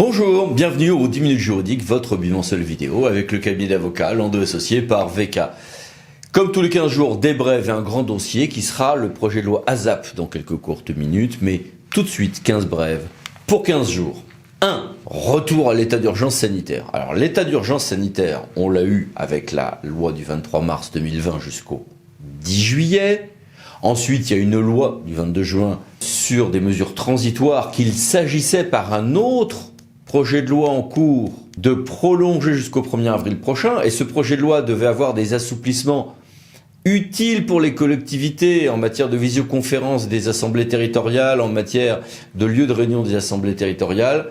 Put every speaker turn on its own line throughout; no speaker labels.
Bonjour, bienvenue au 10 minutes juridiques, votre bimensuel vidéo avec le cabinet d'avocats Landau Associés par VK. Comme tous les 15 jours, des brèves et un grand dossier qui sera le projet de loi ASAP dans quelques courtes minutes, mais tout de suite 15 brèves pour 15 jours. 1. Retour à l'état d'urgence sanitaire. Alors l'état d'urgence sanitaire, on l'a eu avec la loi du 23 mars 2020 jusqu'au 10 juillet. Ensuite, il y a une loi du 22 juin sur des mesures transitoires qu'il s'agissait par un autre projet de loi en cours de prolonger jusqu'au 1er avril prochain. Et ce projet de loi devait avoir des assouplissements utiles pour les collectivités en matière de visioconférence des assemblées territoriales, en matière de lieux de réunion des assemblées territoriales.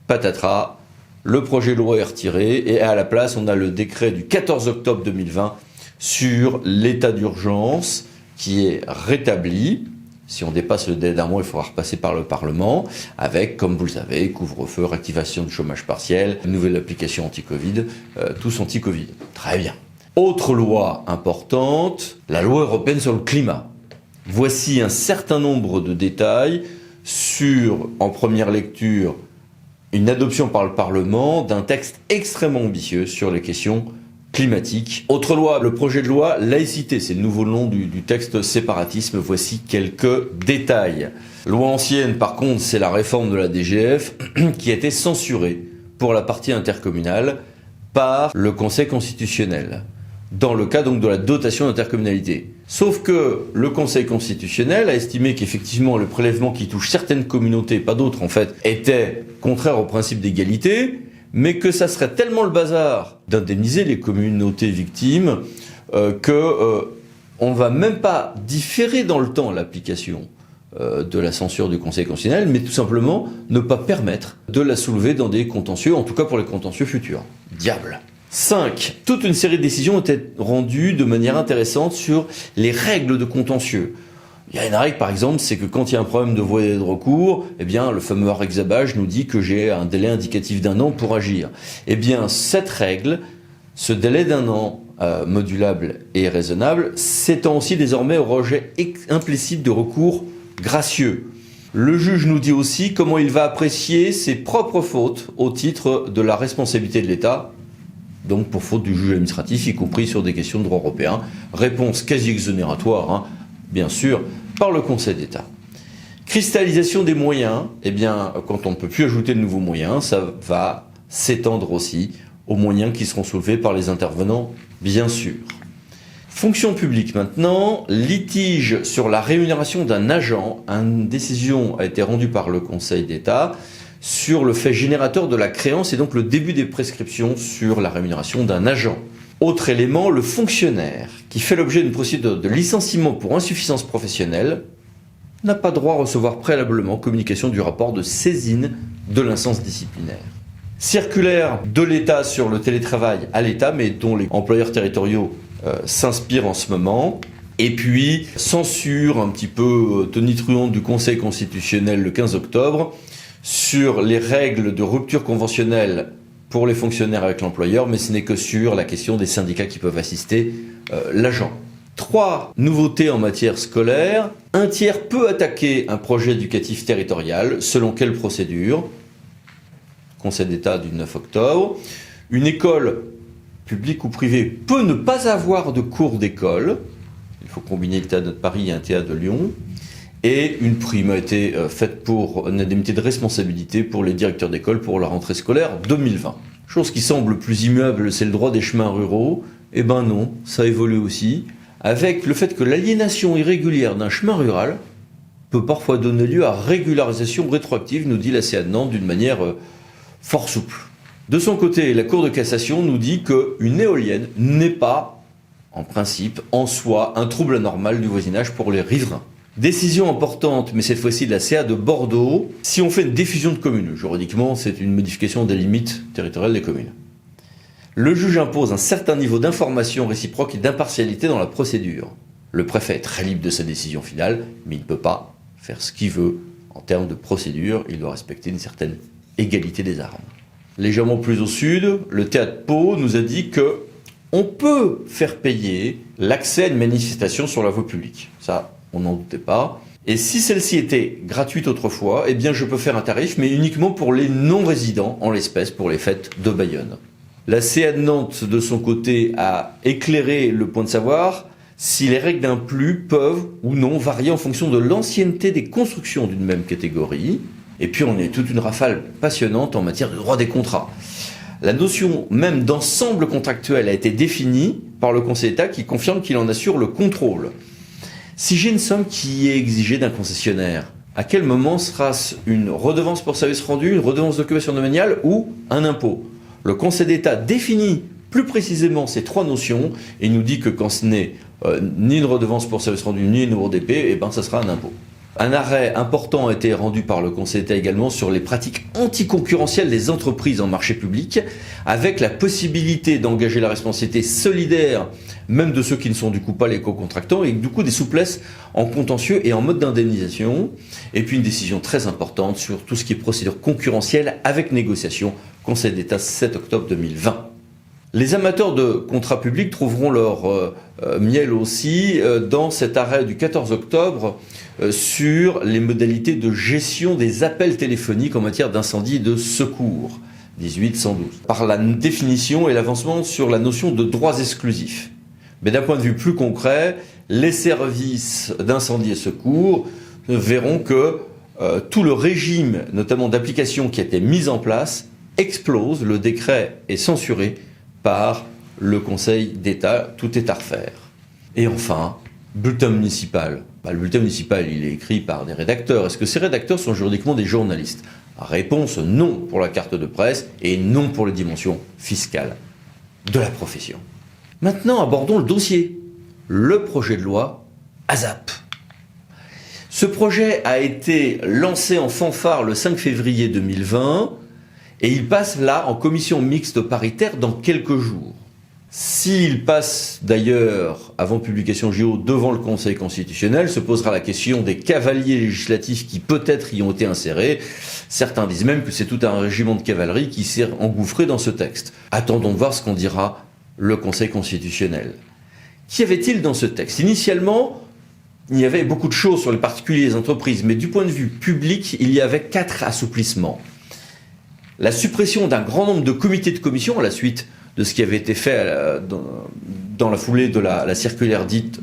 Patatras, le projet de loi est retiré et à la place, on a le décret du 14 octobre 2020 sur l'état d'urgence qui est rétabli. Si on dépasse le délai d'un mois, il faudra repasser par le Parlement avec, comme vous le savez, couvre-feu, réactivation du chômage partiel, nouvelle application anti-Covid, tous anti-Covid. Très bien. Autre loi importante, la loi européenne sur le climat. Voici un certain nombre de détails sur, en première lecture, une adoption par le Parlement d'un texte extrêmement ambitieux sur les questions climatique. Autre loi, le projet de loi laïcité, c'est le nouveau nom du texte séparatisme. Voici quelques détails. Loi ancienne, par contre, c'est la réforme de la DGF qui a été censurée pour la partie intercommunale par le Conseil constitutionnel, dans le cas donc de la dotation d'intercommunalité. Sauf que le Conseil constitutionnel a estimé qu'effectivement le prélèvement qui touche certaines communautés, pas d'autres en fait, était contraire au principe d'égalité, mais que ça serait tellement le bazar d'indemniser les communautés victimes on ne va même pas différer dans le temps l'application de la censure du Conseil constitutionnel, mais tout simplement ne pas permettre de la soulever dans des contentieux, en tout cas pour les contentieux futurs. Diable. 5. Toute une série de décisions étaient rendues de manière intéressante sur les règles de contentieux. Il y a une règle, par exemple, c'est que quand il y a un problème de voie de recours, eh bien, le fameux Arexabage nous dit que j'ai un délai indicatif d'1 an pour agir. Eh bien, cette règle, ce délai d'1 an, modulable et raisonnable, s'étend aussi désormais au rejet implicite de recours gracieux. Le juge nous dit aussi comment il va apprécier ses propres fautes au titre de la responsabilité de l'État, donc pour faute du juge administratif, y compris sur des questions de droit européen. Réponse quasi exonératoire, bien sûr, par le Conseil d'État. Cristallisation des moyens, eh bien, quand on ne peut plus ajouter de nouveaux moyens, ça va s'étendre aussi aux moyens qui seront soulevés par les intervenants, bien sûr. Fonction publique maintenant, litige sur la rémunération d'un agent. Une décision a été rendue par le Conseil d'État sur le fait générateur de la créance et donc le début des prescriptions sur la rémunération d'un agent. Autre élément, le fonctionnaire qui fait l'objet d'une procédure de licenciement pour insuffisance professionnelle n'a pas droit à recevoir préalablement communication du rapport de saisine de l'instance disciplinaire. Circulaire de l'État sur le télétravail à l'État, mais dont les employeurs territoriaux s'inspirent en ce moment. Et puis, censure un petit peu tonitruante du Conseil constitutionnel le 15 octobre sur les règles de rupture conventionnelle pour les fonctionnaires avec l'employeur, mais ce n'est que sur la question des syndicats qui peuvent assister l'agent. 3 nouveautés en matière scolaire. Un tiers peut attaquer un projet éducatif territorial. Selon quelle procédure? Conseil d'État du 9 octobre. Une école publique ou privée peut ne pas avoir de cours d'école. Il faut combiner le théâtre de Paris et un théâtre de Lyon. Et une prime a été faite pour une indemnité de responsabilité pour les directeurs d'école pour la rentrée scolaire 2020. Chose qui semble plus immuable, c'est le droit des chemins ruraux. Eh ben non, ça évolue aussi, avec le fait que l'aliénation irrégulière d'un chemin rural peut parfois donner lieu à régularisation rétroactive, nous dit la CA de Nantes d'une manière fort souple. De son côté, la Cour de cassation nous dit qu'une éolienne n'est pas, en principe, en soi, un trouble anormal du voisinage pour les riverains. Décision importante, mais cette fois-ci de la CA de Bordeaux, si on fait une diffusion de communes, juridiquement c'est une modification des limites territoriales des communes. Le juge impose un certain niveau d'information réciproque et d'impartialité dans la procédure. Le préfet est très libre de sa décision finale, mais il ne peut pas faire ce qu'il veut en termes de procédure, il doit respecter une certaine égalité des armes. Légèrement plus au sud, le théâtre Pau nous a dit que on peut faire payer l'accès à une manifestation sur la voie publique. Ça, on n'en doutait pas. Et si celle-ci était gratuite autrefois, eh bien je peux faire un tarif, mais uniquement pour les non-résidents, en l'espèce pour les fêtes de Bayonne. La CA de Nantes, de son côté, a éclairé le point de savoir si les règles d'un plus peuvent ou non varier en fonction de l'ancienneté des constructions d'une même catégorie. Et puis on a toute une rafale passionnante en matière de droit des contrats. La notion même d'ensemble contractuel a été définie par le Conseil d'État qui confirme qu'il en assure le contrôle. Si j'ai une somme qui est exigée d'un concessionnaire, à quel moment sera-ce une redevance pour service rendu, une redevance d'occupation domaniale ou un impôt? Le Conseil d'État définit plus précisément ces trois notions et nous dit que quand ce n'est ni une redevance pour service rendu ni une ORDP, eh ben, ça sera un impôt. Un arrêt important a été rendu par le Conseil d'État également sur les pratiques anticoncurrentielles des entreprises en marché public, avec la possibilité d'engager la responsabilité solidaire, même de ceux qui ne sont du coup pas les co-contractants, et du coup des souplesses en contentieux et en mode d'indemnisation. Et puis une décision très importante sur tout ce qui est procédure concurrentielle avec négociation, Conseil d'État 7 octobre 2020. Les amateurs de contrats publics trouveront leur miel aussi dans cet arrêt du 14 octobre sur les modalités de gestion des appels téléphoniques en matière d'incendie et de secours, 18-112, par la définition et l'avancement sur la notion de droits exclusifs. Mais d'un point de vue plus concret, les services d'incendie et secours verront que tout le régime, notamment d'application qui a été mis en place, explose. Le décret est censuré par le Conseil d'État, tout est à refaire. Et enfin, bulletin municipal. Le bulletin municipal, il est écrit par des rédacteurs. Est-ce que ces rédacteurs sont juridiquement des journalistes? Réponse non pour la carte de presse et non pour les dimensions fiscales de la profession. Maintenant, abordons le dossier, le projet de loi ASAP. Ce projet a été lancé en fanfare le 5 février 2020 et il passe là en commission mixte paritaire dans quelques jours. S'il passe d'ailleurs avant publication JO devant le Conseil constitutionnel, se posera la question des cavaliers législatifs qui peut-être y ont été insérés. Certains disent même que c'est tout un régiment de cavalerie qui s'est engouffré dans ce texte. Attendons de voir ce qu'on dira le Conseil constitutionnel. Qu'y avait-il dans ce texte? Initialement, il y avait beaucoup de choses sur les particuliers et les entreprises, mais du point de vue public, il y avait 4 assouplissements. La suppression d'un grand nombre de comités de commission à la suite de ce qui avait été fait dans la foulée de la circulaire dite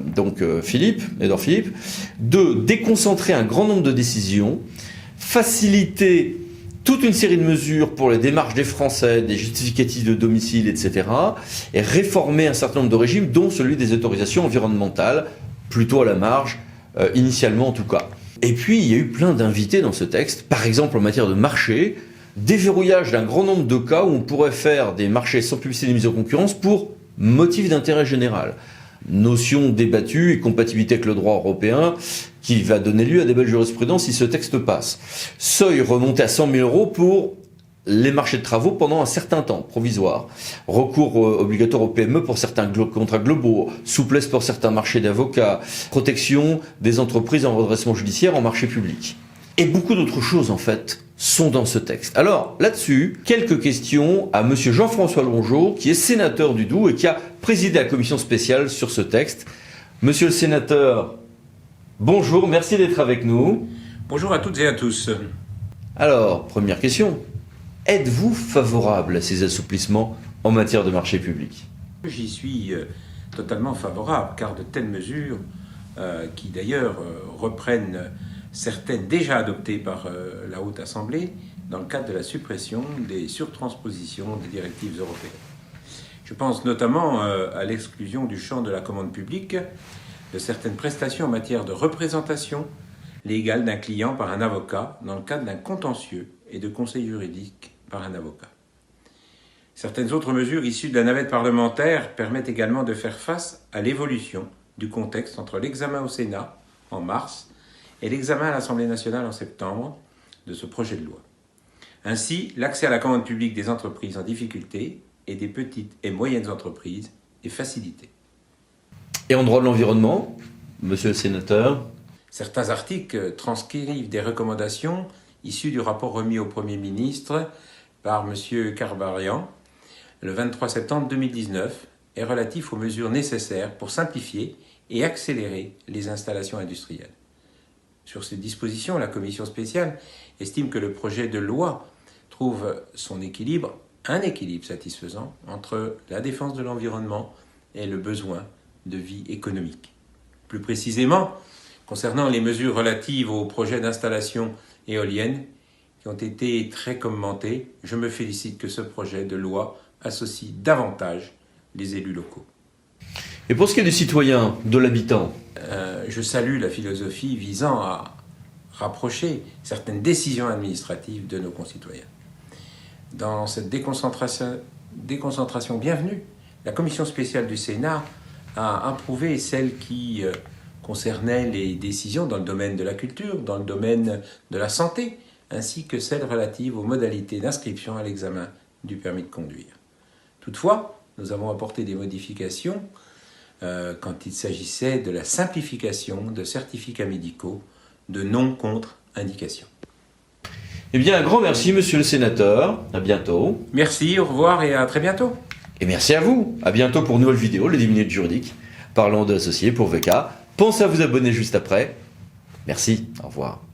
Édouard Philippe. 2. Déconcentrer un grand nombre de décisions, faciliter toute une série de mesures pour les démarches des Français, des justificatifs de domicile, etc. et réformer un certain nombre de régimes, dont celui des autorisations environnementales, plutôt à la marge, initialement en tout cas. Et puis, il y a eu plein d'invités dans ce texte, par exemple en matière de marché, déverrouillage d'un grand nombre de cas où on pourrait faire des marchés sans publicité ni mise en concurrence pour motif d'intérêt général. Notion débattue et compatibilité avec le droit européen qui va donner lieu à des belles jurisprudences si ce texte passe. Seuil remonté à 100 000 € pour les marchés de travaux pendant un certain temps, provisoire. Recours obligatoire au PME pour certains contrats globaux, souplesse pour certains marchés d'avocats, protection des entreprises en redressement judiciaire en marché public. Et beaucoup d'autres choses, en fait, sont dans ce texte. Alors, là-dessus, quelques questions à monsieur Jean-François Longeau, qui est sénateur du Doubs et qui a présidé la commission spéciale sur ce texte. Monsieur le sénateur, bonjour, merci d'être avec nous.
Bonjour à toutes et à tous.
Alors, première question. Êtes-vous favorable à ces assouplissements en matière de marché public?
J'y suis totalement favorable, car de telles mesures, qui d'ailleurs reprennent certaines déjà adoptées par la Haute Assemblée, dans le cadre de la suppression des surtranspositions des directives européennes. Je pense notamment à l'exclusion du champ de la commande publique de certaines prestations en matière de représentation légale d'un client par un avocat dans le cadre d'un contentieux et de conseil juridique par un avocat. Certaines autres mesures issues de la navette parlementaire permettent également de faire face à l'évolution du contexte entre l'examen au Sénat en mars et l'examen à l'Assemblée nationale en septembre de ce projet de loi. Ainsi, l'accès à la commande publique des entreprises en difficulté et des petites et moyennes entreprises est facilité.
Et en droit de l'environnement, monsieur le sénateur?
Certains articles transcrivent des recommandations issues du rapport remis au Premier ministre par M. Karbarian le 23 septembre 2019 et relatif aux mesures nécessaires pour simplifier et accélérer les installations industrielles. Sur ces dispositions, la commission spéciale estime que le projet de loi trouve son équilibre, un équilibre satisfaisant entre la défense de l'environnement et le besoin de vie économique. Plus précisément, concernant les mesures relatives au projet d'installation éolienne qui ont été très commentées, je me félicite que ce projet de loi associe davantage les élus locaux.
Et pour ce qui est du citoyen, de l'habitant,
je salue la philosophie visant à rapprocher certaines décisions administratives de nos concitoyens. Dans cette déconcentration bienvenue, la commission spéciale du Sénat a approuvé celle qui concernait les décisions dans le domaine de la culture, dans le domaine de la santé, ainsi que celles relatives aux modalités d'inscription à l'examen du permis de conduire. Toutefois, nous avons apporté des modifications quand il s'agissait de la simplification de certificats médicaux de non-contre-indication.
eh bien un grand merci monsieur le sénateur, à bientôt.
Merci, au revoir et à très bientôt.
Et merci à vous, à bientôt pour une nouvelle vidéo, les 10 minutes juridiques, parlons de l'associé pour VK. Pensez à vous abonner juste après. Merci, au revoir.